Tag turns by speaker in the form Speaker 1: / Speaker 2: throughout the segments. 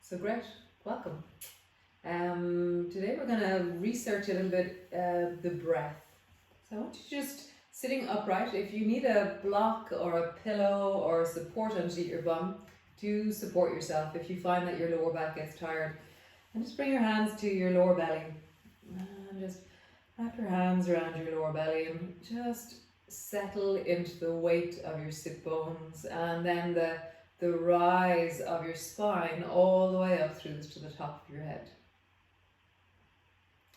Speaker 1: So great, welcome. Today we're going to research a little bit the breath. So I want you just sitting upright. If you need a block or a pillow or support underneath your bum, do support yourself if you find that your lower back gets tired. And just bring your hands to your lower belly. And just wrap your hands around your lower belly and just settle into the weight of your sit bones and then the rise of your spine all the way up through to the top of your head.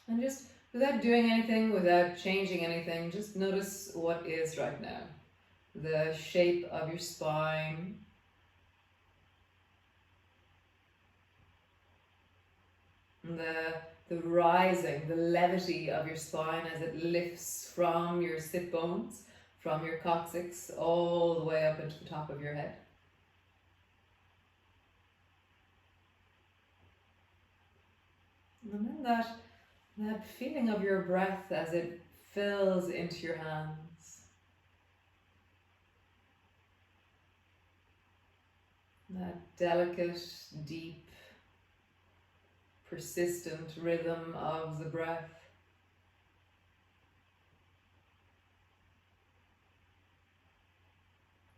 Speaker 1: And just without doing anything, without changing anything, just notice what is right now. The shape of your spine. The rising, the levity of your spine as it lifts from your sit bones, from your coccyx, all the way up into the top of your head. And then that feeling of your breath as it fills into your hands. That delicate, deep, persistent rhythm of the breath.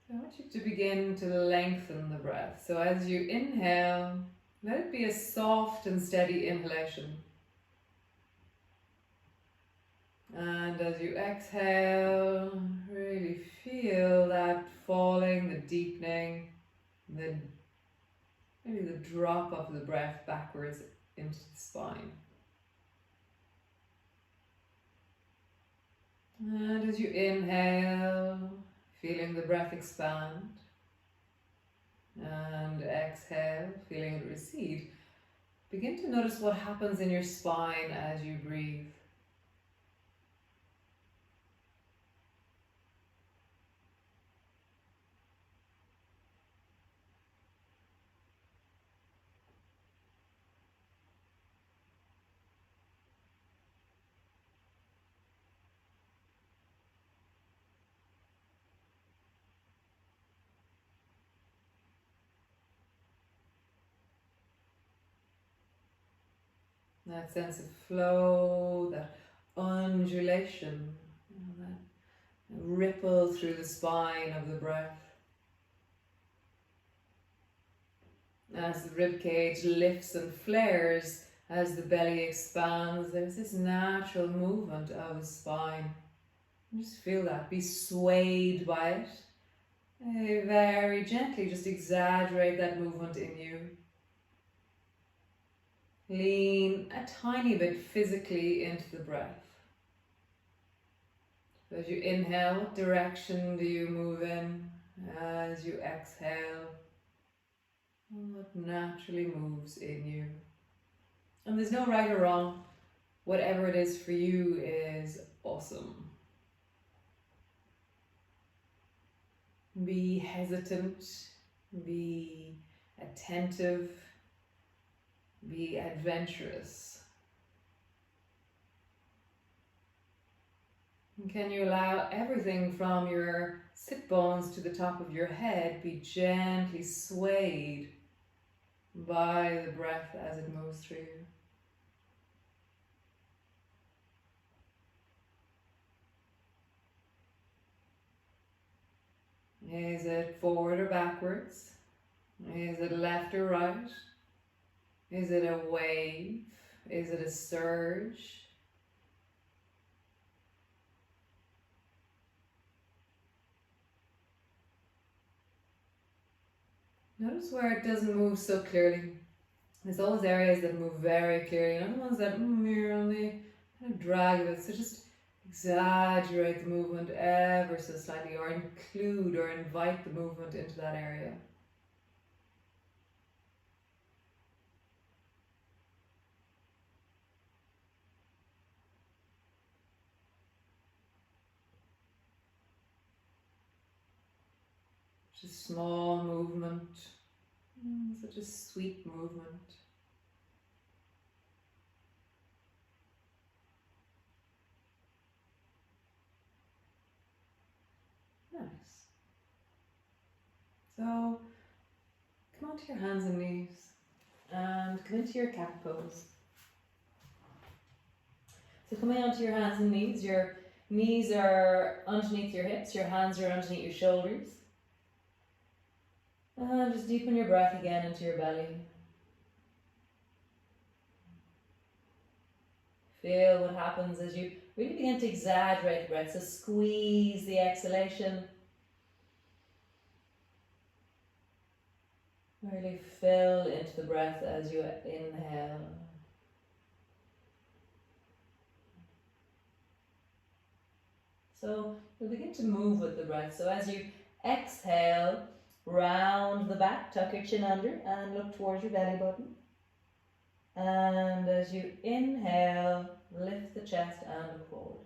Speaker 1: So I want you to begin to lengthen the breath. So as you inhale, let it be a soft and steady inhalation. And as you exhale, really feel that falling, the deepening, maybe the drop of the breath backwards into the spine. And as you inhale, feeling the breath expand. And exhale, feeling it recede. Begin to notice what happens in your spine as you breathe. That sense of flow, that undulation, that ripple through the spine of the breath. As the ribcage lifts and flares, as the belly expands, there's this natural movement of the spine. Just feel that, be swayed by it. Very gently, just exaggerate that movement in you. Lean a tiny bit physically into the breath. So as you inhale, what direction do you move in? As you exhale, what naturally moves in you? And there's no right or wrong. Whatever it is for you is awesome. Be hesitant, be attentive, be adventurous. And can you allow everything from your sit bones to the top of your head be gently swayed by the breath as it moves through you? Is it forward or backwards? Is it left or right? Is it a wave? Is it a surge? Notice where it doesn't move so clearly. There's those areas that move very clearly, and other ones that you're only kind of drag a bit. So just exaggerate the movement ever so slightly, or include or invite the movement into that area. Just small movement, such a sweet movement. Nice. So come onto your hands and knees. come into your cat pose. So coming onto your hands and knees, your knees are underneath your hips, your hands are underneath your shoulders. And just deepen your breath again into your belly. Feel what happens as you really begin to exaggerate the breath. So squeeze the exhalation. Really fill into the breath as you inhale. So you'll begin to move with the breath. So as you exhale, round the back, tuck your chin under and look towards your belly button. And as you inhale, lift the chest and look forward.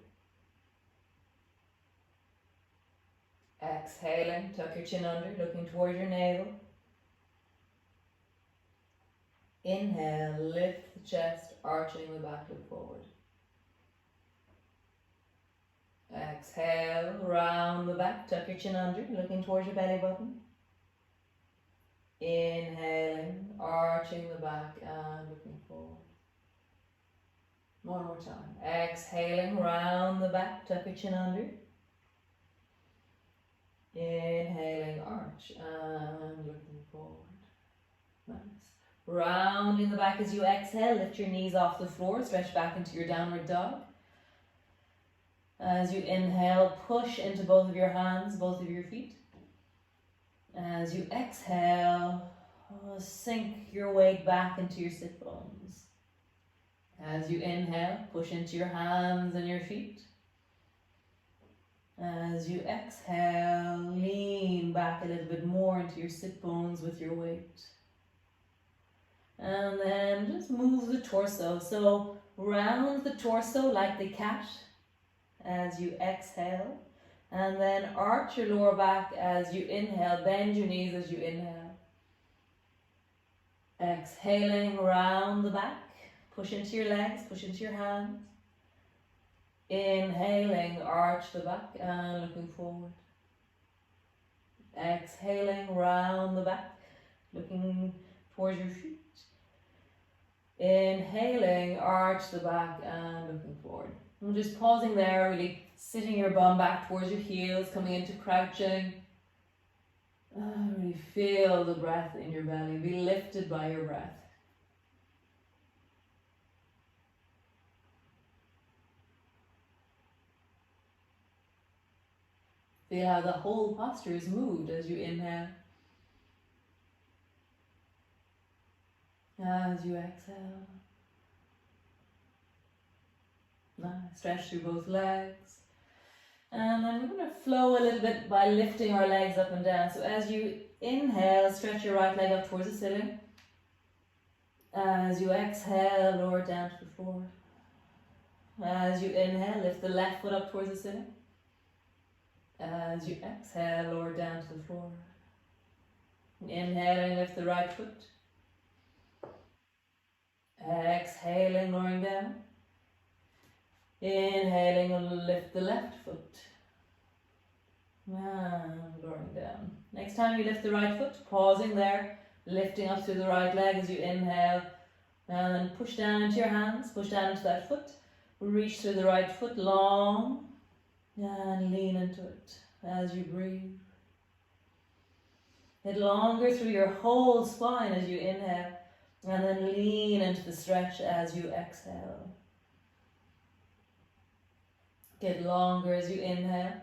Speaker 1: Exhaling, tuck your chin under, looking towards your navel. Inhale, lift the chest, arching the back, look forward. Exhale, round the back, tuck your chin under, looking towards your belly button. Inhaling, arching the back and looking forward. One more time. Exhaling, round the back, tuck your chin under. Inhaling, arch and looking forward. Nice. Rounding the back as you exhale, lift your knees off the floor, stretch back into your downward dog. As you inhale, push into both of your hands, both of your feet. As you exhale, sink your weight back into your sit bones. As you inhale, push into your hands and your feet. As you exhale, lean back a little bit more into your sit bones with your weight. And then just move the torso. So round the torso like the cat as you exhale. And then arch your lower back as you inhale. Bend your knees as you inhale. Exhaling, round the back. Push into your legs, push into your hands. Inhaling, arch the back and looking forward. Exhaling, round the back, looking towards your feet. Inhaling, arch the back and looking forward. And just pausing there, really sitting your bum back towards your heels, coming into crouching. Really feel the breath in your belly. Be lifted by your breath. Feel how the whole posture is moved as you inhale. As you exhale. Nice. Stretch through both legs. And then we're going to flow a little bit by lifting our legs up and down. So as you inhale, stretch your right leg up towards the ceiling. As you exhale, lower it down to the floor. As you inhale, lift the left foot up towards the ceiling. As you exhale, lower down to the floor. Inhaling, lift the right foot. Exhaling, lowering down. Inhaling, lift the left foot. And lowering down. Next time you lift the right foot, pausing there, lifting up through the right leg as you inhale. And then push down into your hands, push down into that foot. Reach through the right foot long. And lean into it as you breathe. Get longer through your whole spine as you inhale. And then lean into the stretch as you exhale. Get longer as you inhale.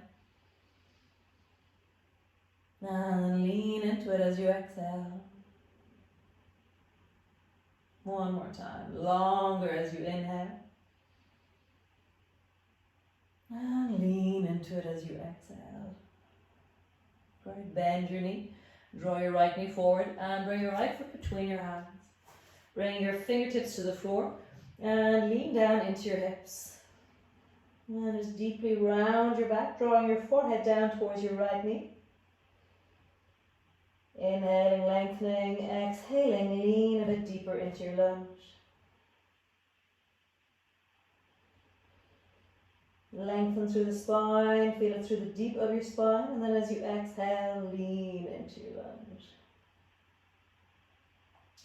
Speaker 1: And lean into it as you exhale. One more time. Longer as you inhale. And lean into it as you exhale. Great. Bend your knee. Draw your right knee forward and bring your right foot between your hands. Bring your fingertips to the floor and lean down into your hips. And just deeply round your back, drawing your forehead down towards your right knee. Inhaling, lengthening, exhaling, lean a bit deeper into your lunge. Lengthen through the spine, feel it through the deep of your spine, and then as you exhale, lean into your lunge.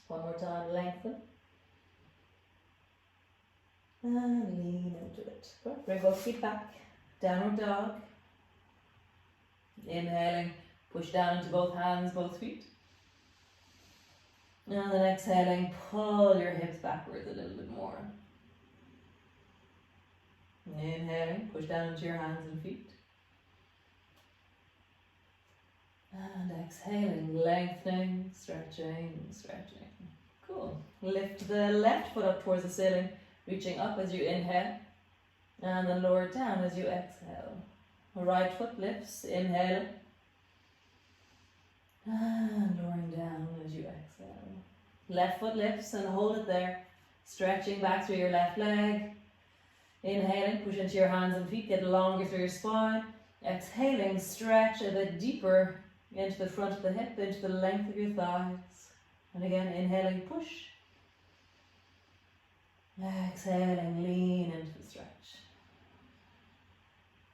Speaker 1: One more time, lengthen. And lean into it. Good. Bring both feet back. Downward dog. Inhaling, push down into both hands, both feet. And then exhaling, pull your hips backwards a little bit more. Inhaling, push down into your hands and feet. And exhaling, lengthening, stretching, stretching. Cool. Lift the left foot up towards the ceiling, reaching up as you inhale. And then lower it down as you exhale. Right foot lifts, inhale. And lowering down as you exhale. Left foot lifts and hold it there. Stretching back through your left leg. Inhaling, push into your hands and feet, get longer through your spine. Exhaling, stretch a bit deeper into the front of the hip, into the length of your thighs. And again, inhaling, push. Exhaling, lean into the stretch.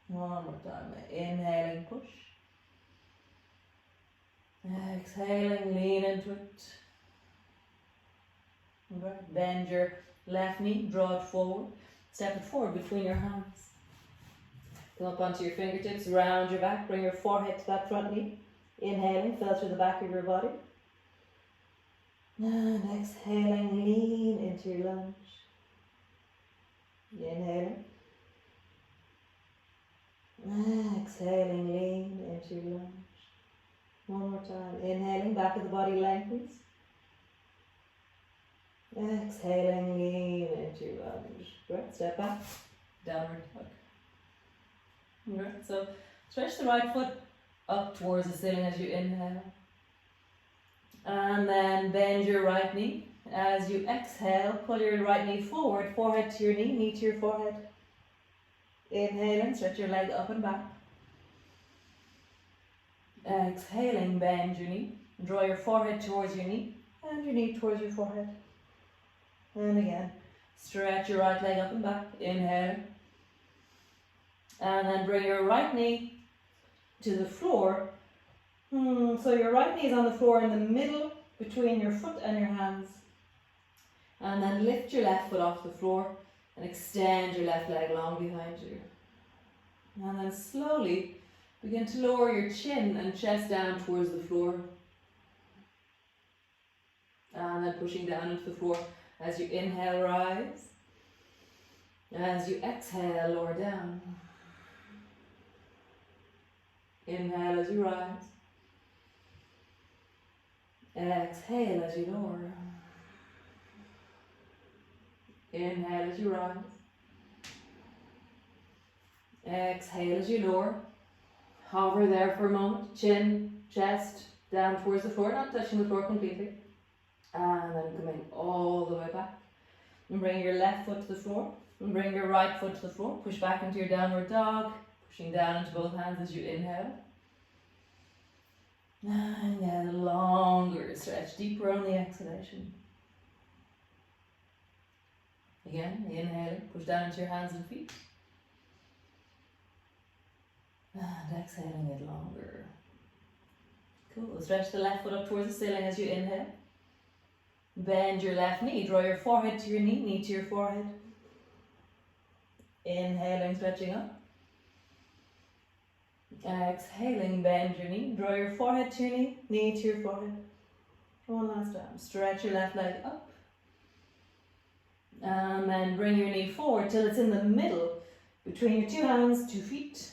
Speaker 1: One more time. Inhaling, push. Exhaling, lean into it. Right. Bend your left knee, draw it forward. Step it forward between your hands. Come up onto your fingertips, round your back, bring your forehead to that front knee. Inhaling, feel through the back of your body. And exhaling, lean into your lunge. Inhaling. Exhaling, lean into your lunge. One more time. Inhaling, back of the body lengthens. Exhaling, lean into your lunge. Right, step back, downward dog. Right, so stretch the right foot up towards the ceiling as you inhale. And then bend your right knee. As you exhale, pull your right knee forward, forehead to your knee, knee to your forehead. Inhaling, stretch your leg up and back. Exhaling, bend your knee. Draw your forehead towards your knee and your knee towards your forehead. And again, stretch your right leg up and back. Inhale. And then bring your right knee to the floor. So your right knee is on the floor in the middle between your foot and your hands. And then lift your left foot off the floor and extend your left leg long behind you. And then slowly begin to lower your chin and chest down towards the floor. And then pushing down into the floor. As you inhale, rise. As you exhale, lower down. Inhale as you rise. Exhale as you lower. Inhale as you rise. Exhale as you lower. Hover there for a moment. Chin, chest, down towards the floor, not touching the floor completely. And then coming all the way back. And bring your left foot to the floor. And bring your right foot to the floor. Push back into your downward dog. Pushing down into both hands as you inhale. And get a longer stretch, deeper on the exhalation. Again, inhaling, push down into your hands and feet. And exhaling it longer. Cool. Stretch the left foot up towards the ceiling as you inhale. Bend your left knee. Draw your forehead to your knee, knee to your forehead. Inhaling, stretching up. Exhaling, bend your knee. Draw your forehead to your knee, knee to your forehead. One last time. Stretch your left leg up. And then bring your knee forward till it's in the middle between your two hands, 2 feet.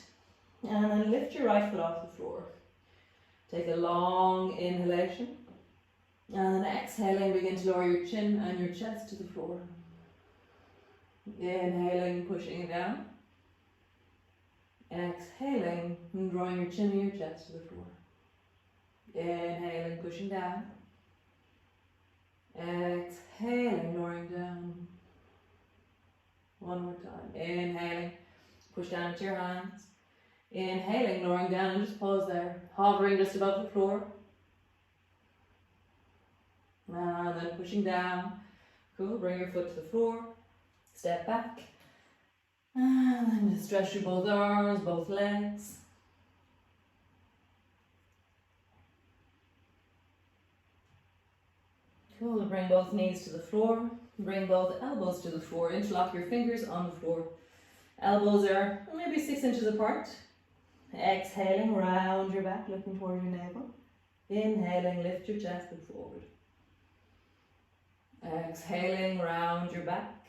Speaker 1: And then lift your right foot off the floor. Take a long inhalation. And then exhaling, begin to lower your chin and your chest to the floor. Inhaling, pushing it down. Exhaling, and drawing your chin and your chest to the floor. Inhaling, pushing down. Exhaling, lowering down. One more time. Inhaling, push down into your hands. Inhaling, lowering down, and just pause there. Hovering just above the floor. And then pushing down. Cool, bring your foot to the floor. Step back. And then just stretch through both arms, both legs. Cool, bring both knees to the floor. Bring both elbows to the floor. Interlock your fingers on the floor. Elbows are maybe 6 inches apart. Exhaling, round your back, looking toward your navel. Inhaling, lift your chest, look forward. Exhaling, round your back.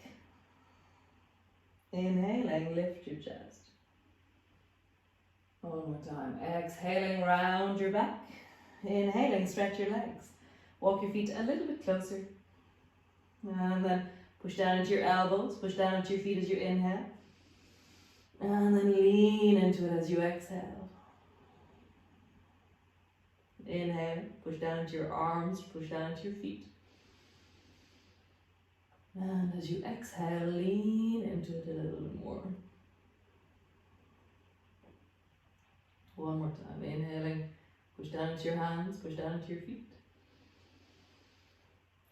Speaker 1: Inhaling, lift your chest. One more time. Exhaling, round your back. Inhaling, stretch your legs. Walk your feet a little bit closer. And then push down into your elbows, push down into your feet as you inhale. And then lean into it as you exhale. Inhale, push down into your arms, push down into your feet. And as you exhale, lean into it a little bit more. One more time. Inhaling, push down into your hands, push down into your feet.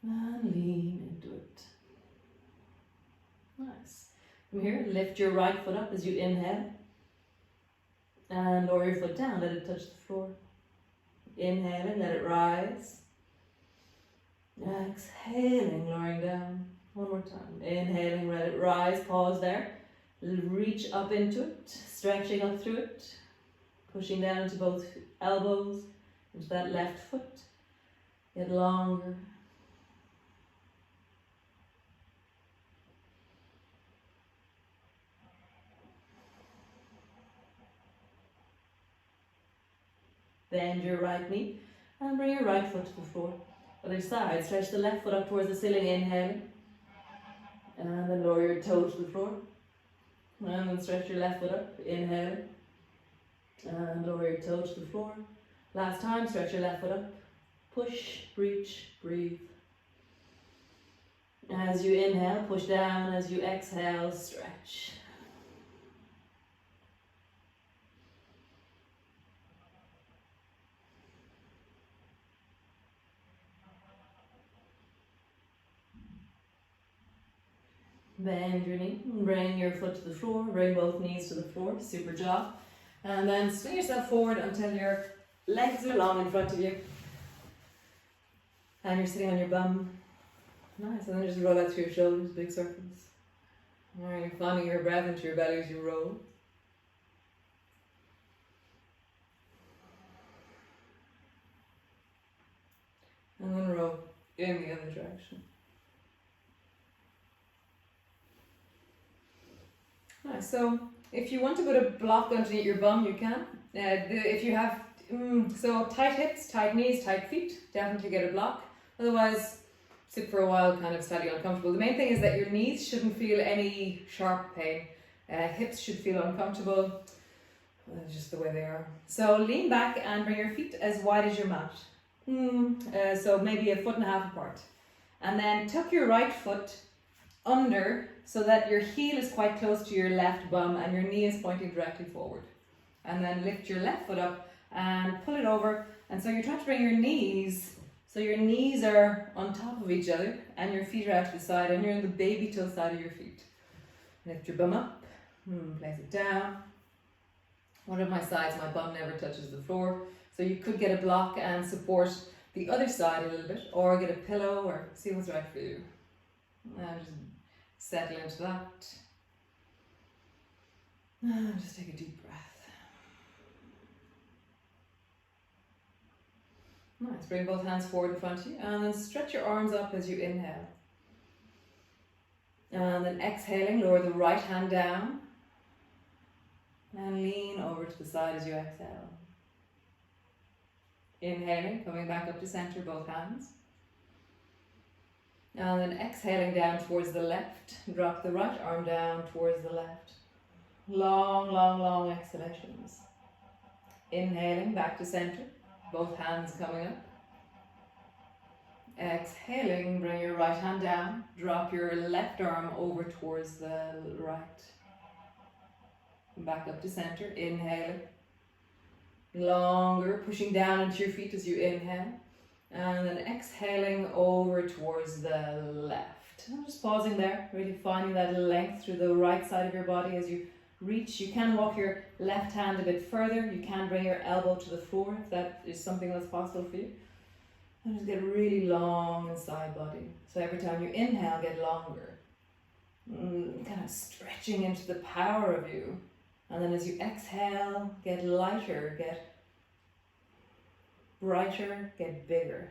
Speaker 1: And lean into it. Nice. From here, lift your right foot up as you inhale. And lower your foot down, let it touch the floor. Inhaling, let it rise. Exhaling, lowering down. One more time. Inhaling, let it rise, pause there. Reach up into it, stretching up through it. Pushing down into both elbows, into that left foot. Get longer. Bend your right knee and bring your right foot to the floor. Other side, stretch the left foot up towards the ceiling, inhaling. And then lower your toe to the floor. And then stretch your left foot up, inhaling. And lower your toe to the floor. Last time, stretch your left foot up. Push, reach, breathe. As you inhale, push down. As you exhale, stretch. Bend your knee, bring your foot to the floor, bring both knees to the floor, super job. And then swing yourself forward until your legs are long in front of you. And you're sitting on your bum. Nice, and then just roll out through your shoulders, big circles. Alright, you're finding your breath into your belly as you roll. And then roll in the other direction. Nice. So if you want to put a block underneath your bum, you can. If you have so tight hips, tight knees, tight feet, definitely get a block. Otherwise, sit for a while, kind of slightly uncomfortable. The main thing is that your knees shouldn't feel any sharp pain. Hips should feel uncomfortable. Just the way they are. So lean back and bring your feet as wide as your mat. So maybe 1.5 feet apart. And then tuck your right foot under so that your heel is quite close to your left bum and your knee is pointing directly forward. And then lift your left foot up and pull it over. And so you're trying to bring your knees, so your knees are on top of each other and your feet are out to the side and you're in the baby toe side of your feet. Lift your bum up, place it down. One of my sides, my bum never touches the floor. So you could get a block and support the other side a little bit, or get a pillow, or see what's right for you. And just settle into that. And just take a deep breath. Nice, bring both hands forward in front of you, and then stretch your arms up as you inhale. And then exhaling, lower the right hand down. And lean over to the side as you exhale. Inhaling, coming back up to center, both hands. And then exhaling down towards the left. Drop the right arm down towards the left. Long, long, long exhalations. Inhaling, back to center. Both hands coming up. Exhaling, bring your right hand down. Drop your left arm over towards the right. Back up to center, inhaling. Longer, pushing down into your feet as you inhale. And then exhaling over towards the left. And just pausing there, really finding that length through the right side of your body as you reach. You can walk your left hand a bit further. You can bring your elbow to the floor if that is something that's possible for you. And just get really long in side body. So every time you inhale, get longer. Kind of stretching into the power of you. And then as you exhale, get lighter, get brighter, get bigger.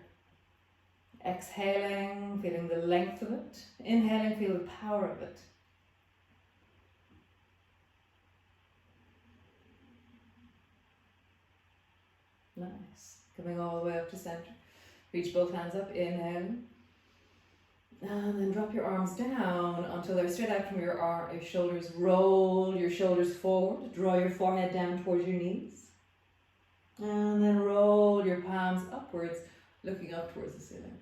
Speaker 1: Exhaling, feeling the length of it. Inhaling, feel the power of it. Nice. Coming all the way up to center. Reach both hands up, inhaling. And then drop your arms down until they're straight out from your shoulders. Roll your shoulders forward. Draw your forehead down towards your knees. And then roll your palms upwards, looking up towards the ceiling.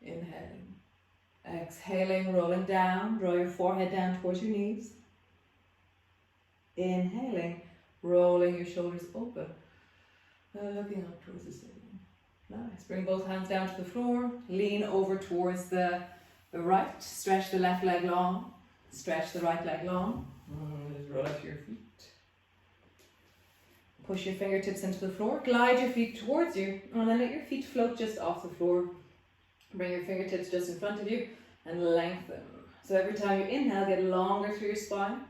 Speaker 1: Inhaling. Exhaling, rolling down. Draw your forehead down towards your knees. Inhaling, rolling your shoulders open, looking up towards the ceiling. Nice. Bring both hands down to the floor. Lean over towards the right. Stretch the left leg long. Stretch the right leg long. Just roll up your feet. Push your fingertips into the floor. Glide your feet towards you. And then let your feet float just off the floor. Bring your fingertips just in front of you and lengthen. So every time you inhale, get longer through your spine.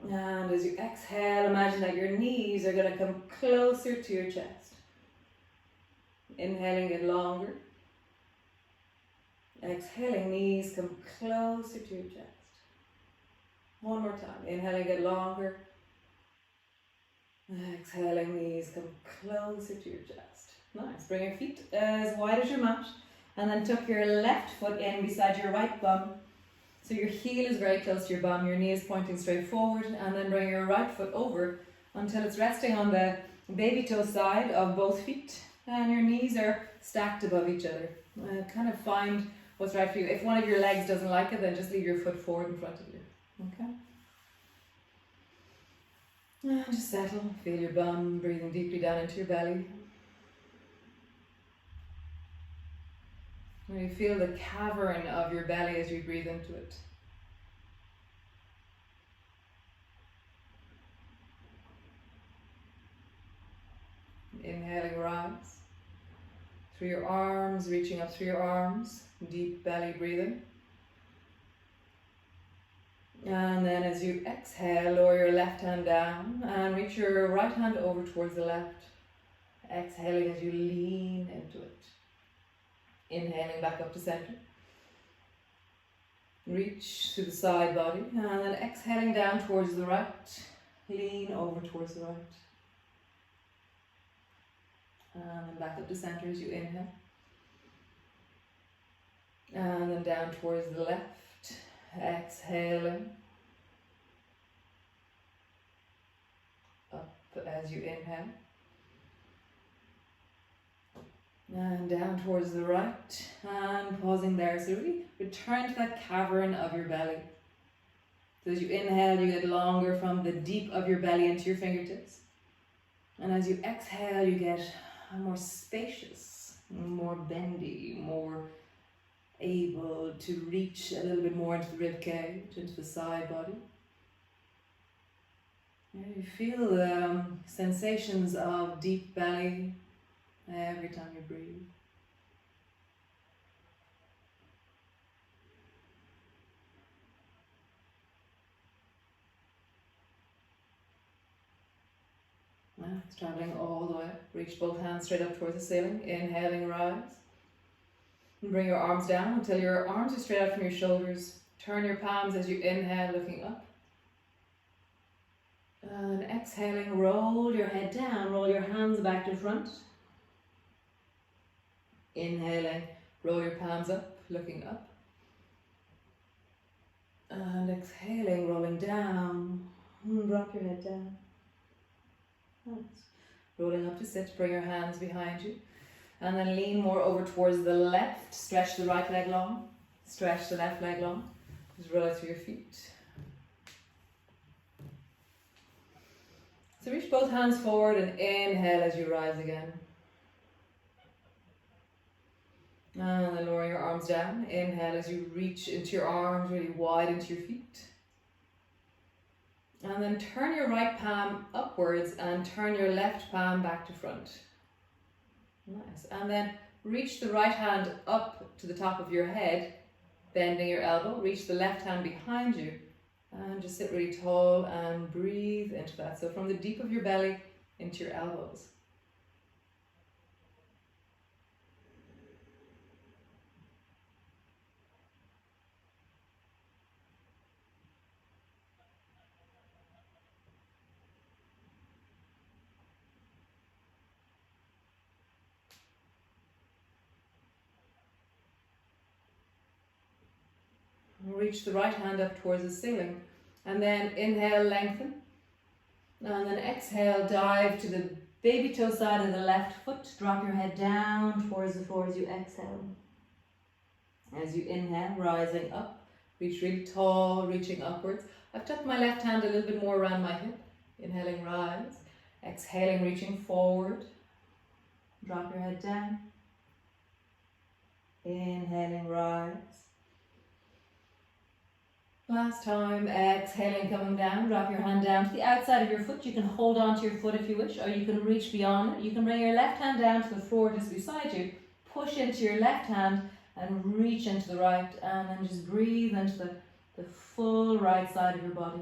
Speaker 1: And as you exhale, imagine that your knees are going to come closer to your chest. Inhaling, get longer. Exhaling, knees come closer to your chest. One more time. Inhaling, get longer. Exhaling, knees come closer to your chest. Nice. Bring your feet as wide as your mat. And then tuck your left foot in beside your right bum. So your heel is very close to your bum. Your knee is pointing straight forward. And then bring your right foot over until it's resting on the baby toe side of both feet. And your knees are stacked above each other. Kind of find what's right for you. If one of your legs doesn't like it, then just leave your foot forward in front of you. Okay? And just settle. Feel your bum breathing deeply down into your belly. And you feel the cavern of your belly as you breathe into it. Inhaling, rise. Through your arms, reaching up through your arms. Deep belly breathing. And then as you exhale, lower your left hand down and reach your right hand over towards the left. Exhaling as you lean into it. Inhaling back up to center. Reach to the side body and then exhaling down towards the right. Lean over towards the right. And then back up to center as you inhale. And then down towards the left. Exhaling. Up as you inhale. And down towards the right. And pausing there. So really return to that cavern of your belly. So as you inhale, you get longer from the deep of your belly into your fingertips. And as you exhale, you get more spacious, more bendy, more able to reach a little bit more into the rib cage, into the side body. And you feel the sensations of deep belly every time you breathe. Now it's traveling all the way up. Reach both hands straight up towards the ceiling. Inhaling, rise. And bring your arms down until your arms are straight out from your shoulders. Turn your palms as you inhale, looking up. And exhaling, roll your head down. Roll your hands back to front. Inhaling, roll your palms up, looking up. And exhaling, rolling down. Drop your head down. Nice. Rolling up to sit, bring your hands behind you. And then lean more over towards the left. Stretch the right leg long. Stretch the left leg long. Just roll out through your feet. So reach both hands forward and inhale as you rise again. And then lower your arms down. Inhale as you reach into your arms, really wide into your feet. And then turn your right palm upwards and turn your left palm back to front. Nice. And then reach the right hand up to the top of your head, bending your elbow. Reach the left hand behind you and just sit really tall and breathe into that. So from the deep of your belly into your elbows. Reach the right hand up towards the ceiling. And then inhale, lengthen. And then exhale, dive to the baby toe side of the left foot. Drop your head down towards the floor as you exhale. As you inhale, rising up. Reach really tall, reaching upwards. I've tucked my left hand a little bit more around my hip. Inhaling, rise. Exhaling, reaching forward. Drop your head down. Inhaling, rise. Last time, exhaling, coming down. Drop your hand down to the outside of your foot. You can hold on to your foot if you wish, or you can reach beyond it. You can bring your left hand down to the floor just beside you. Push into your left hand and reach into the right, and then just breathe into the full right side of your body.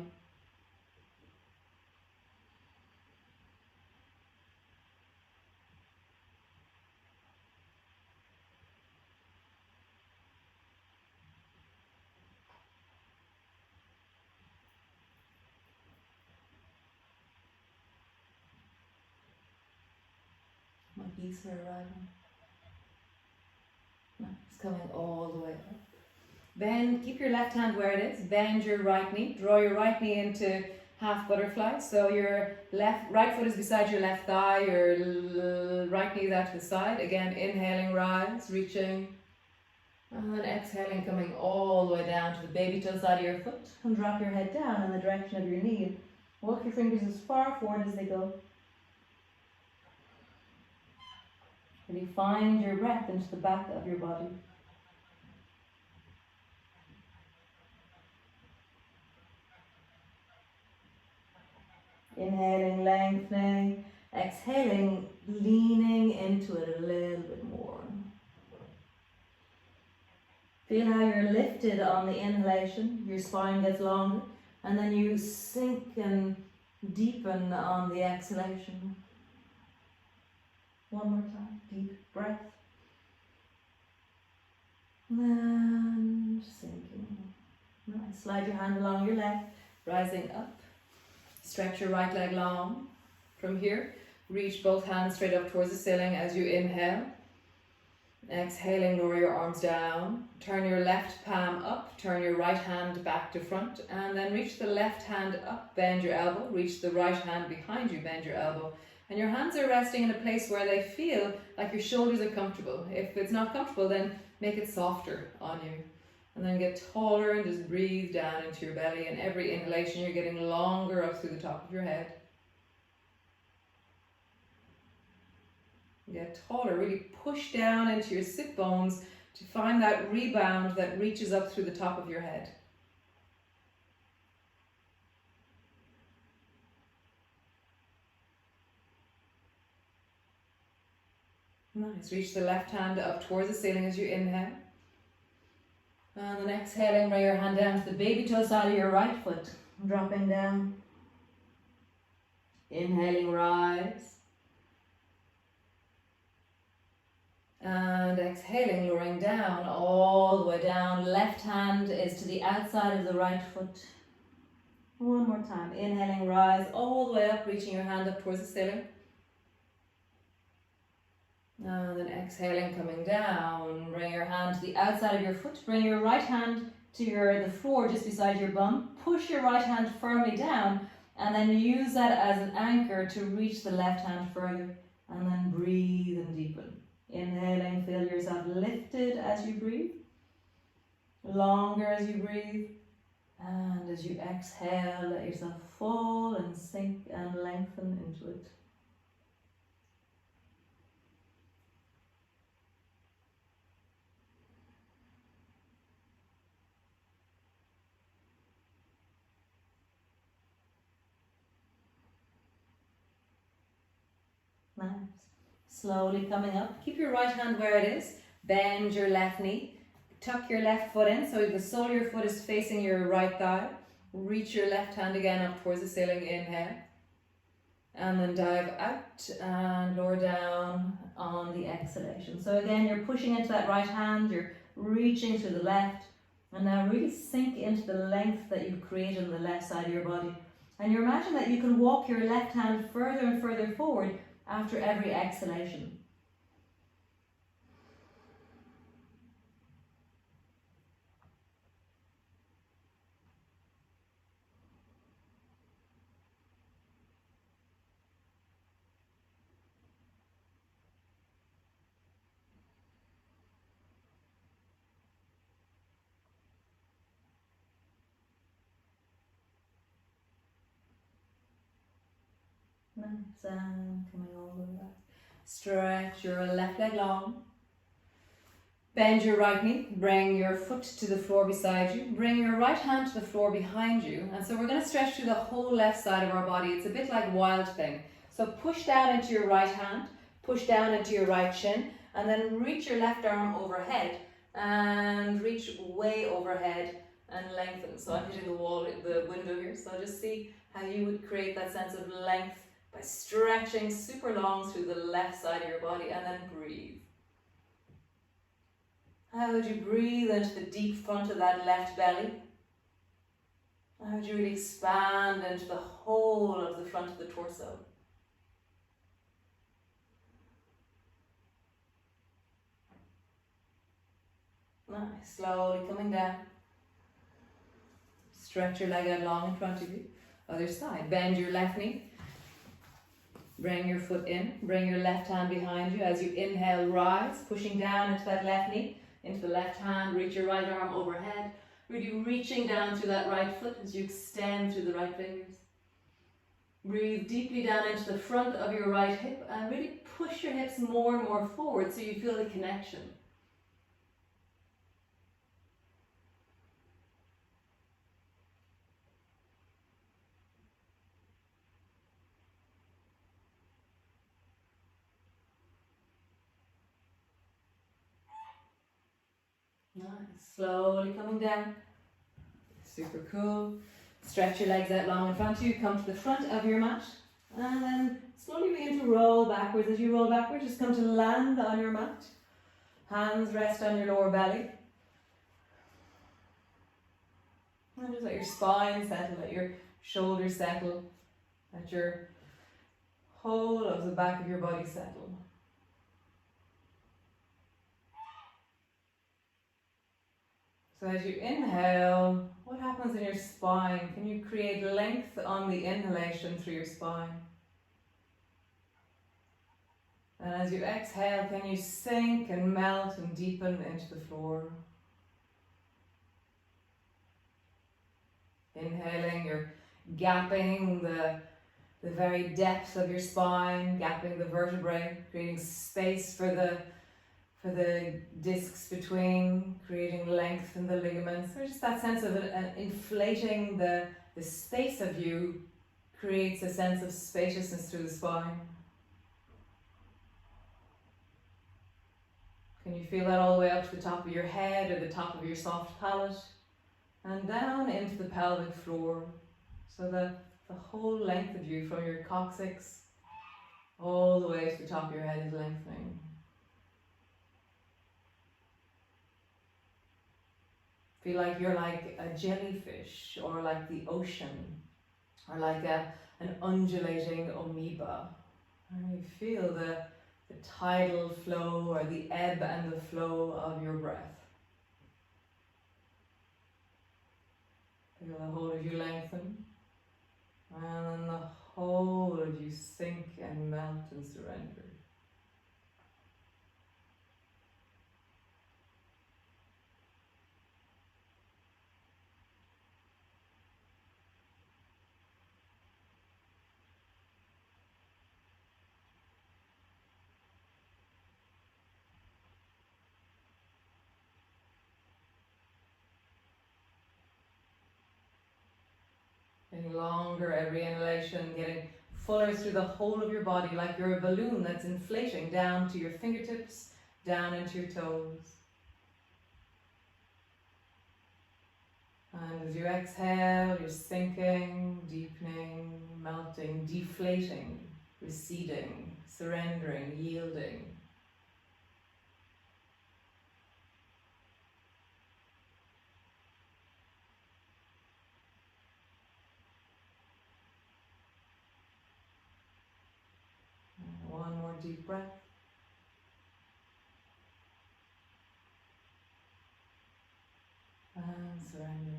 Speaker 1: My geese are arriving. No, it's coming all the way up. Then keep your left hand where it is. Bend your right knee. Draw your right knee into half butterfly. So your right foot is beside your left thigh. Your right knee is out to the side. Again, inhaling, rise, reaching. And then exhaling, coming all the way down to the baby toe side of your foot. And drop your head down in the direction of your knee. Walk your fingers as far forward as they go. Really find your breath into the back of your body. Inhaling, lengthening. Exhaling, leaning into it a little bit more. Feel how you're lifted on the inhalation, your spine gets longer, and then you sink and deepen on the exhalation. One more time, deep breath. And sinking. Nice. Slide your hand along your leg, rising up. Stretch your right leg long. From here, reach both hands straight up towards the ceiling as you inhale. Exhaling, lower your arms down. Turn your left palm up. Turn your right hand back to front. And then reach the left hand up. Bend your elbow. Reach the right hand behind you. Bend your elbow. And your hands are resting in a place where they feel like your shoulders are comfortable. If it's not comfortable, then make it softer on you. And then get taller and just breathe down into your belly. And every inhalation, you're getting longer up through the top of your head. Get taller, really push down into your sit bones to find that rebound that reaches up through the top of your head. Nice, reach the left hand up towards the ceiling as you inhale. And then exhaling, bring your hand down to the baby toe side of your right foot. Dropping down. Inhaling, rise. And exhaling, lowering down, all the way down. Left hand is to the outside of the right foot. One more time. Inhaling, rise all the way up, reaching your hand up towards the ceiling. And then exhaling, coming down. Bring your hand to the outside of your foot. Bring your right hand to the floor just beside your bum. Push your right hand firmly down, and then use that as an anchor to reach the left hand further. And then breathe and deepen. Inhaling, feel yourself lifted as you breathe. Longer as you breathe. And as you exhale, let yourself fall and sink and lengthen into it. Nice. Slowly coming up. Keep your right hand where it is. Bend your left knee. Tuck your left foot in so the sole of your foot is facing your right thigh. Reach your left hand again up towards the ceiling. Inhale. And then dive out and lower down on the exhalation. So again, you're pushing into that right hand. You're reaching to the left. And now really sink into the length that you've created on the left side of your body. And you imagine that you can walk your left hand further and further forward after every exhalation. Nice, and coming all the way back. Stretch your left leg long. Bend your right knee. Bring your foot to the floor beside you. Bring your right hand to the floor behind you. And so we're going to stretch through the whole left side of our body. It's a bit like Wild Thing. So push down into your right hand. Push down into your right shin. And then reach your left arm overhead. And reach way overhead and lengthen. So I'm hitting the wall, the window here. So just see how you would create that sense of length by stretching super long through the left side of your body, and then breathe. How would you breathe into the deep front of that left belly? How would you really expand into the whole of the front of the torso? Nice, slowly coming down. Stretch your leg out long in front of you. Other side, bend your left knee. Bring your foot in, bring your left hand behind you. As you inhale, rise, pushing down into that left knee, into the left hand, reach your right arm overhead. Really reaching down through that right foot as you extend through the right fingers. Breathe deeply down into the front of your right hip and really push your hips more and more forward so you feel the connection. Nice. Slowly coming down. Super cool. Stretch your legs out long in front of you. Come to the front of your mat. And then slowly begin to roll backwards. As you roll backwards, just come to land on your mat. Hands rest on your lower belly. And just let your spine settle, let your shoulders settle, let your whole of the back of your body settle. So as you inhale, what happens in your spine? Can you create length on the inhalation through your spine? And as you exhale, can you sink and melt and deepen into the floor? Inhaling, you're gapping the very depth of your spine, gapping the vertebrae, creating space for the discs between, creating length in the ligaments. There's just that sense of inflating the space of you creates a sense of spaciousness through the spine. Can you feel that all the way up to the top of your head or the top of your soft palate? And down into the pelvic floor, so that the whole length of you from your coccyx all the way to the top of your head is lengthening. Feel like you're like a jellyfish, or like the ocean, or like an undulating amoeba. And you feel the tidal flow, or the ebb and the flow of your breath. Feel the whole of you lengthen, and then the whole of you sink and melt and surrender. Getting longer every inhalation, getting fuller through the whole of your body, like you're a balloon that's inflating down to your fingertips, down into your toes. And as you exhale, you're sinking, deepening, melting, deflating, receding, surrendering, yielding. And one more deep breath. And surrender.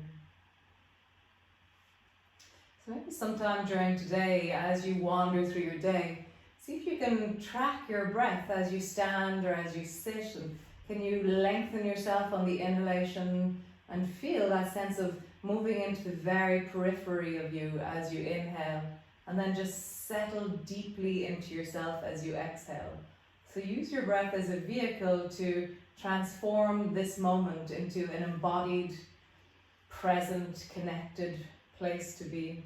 Speaker 1: So maybe sometime during today, as you wander through your day, see if you can track your breath as you stand or as you sit, and can you lengthen yourself on the inhalation and feel that sense of moving into the very periphery of you as you inhale, and then just settle deeply into yourself as you exhale. So use your breath as a vehicle to transform this moment into an embodied, present, connected place to be.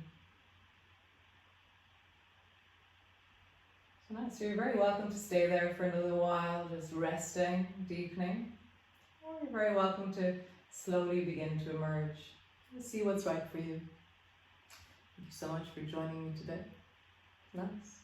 Speaker 1: So nice. So you're very welcome to stay there for another while, just resting, deepening. Or you're very welcome to slowly begin to emerge. Let's see what's right for you. Thank you so much for joining me today. Nice.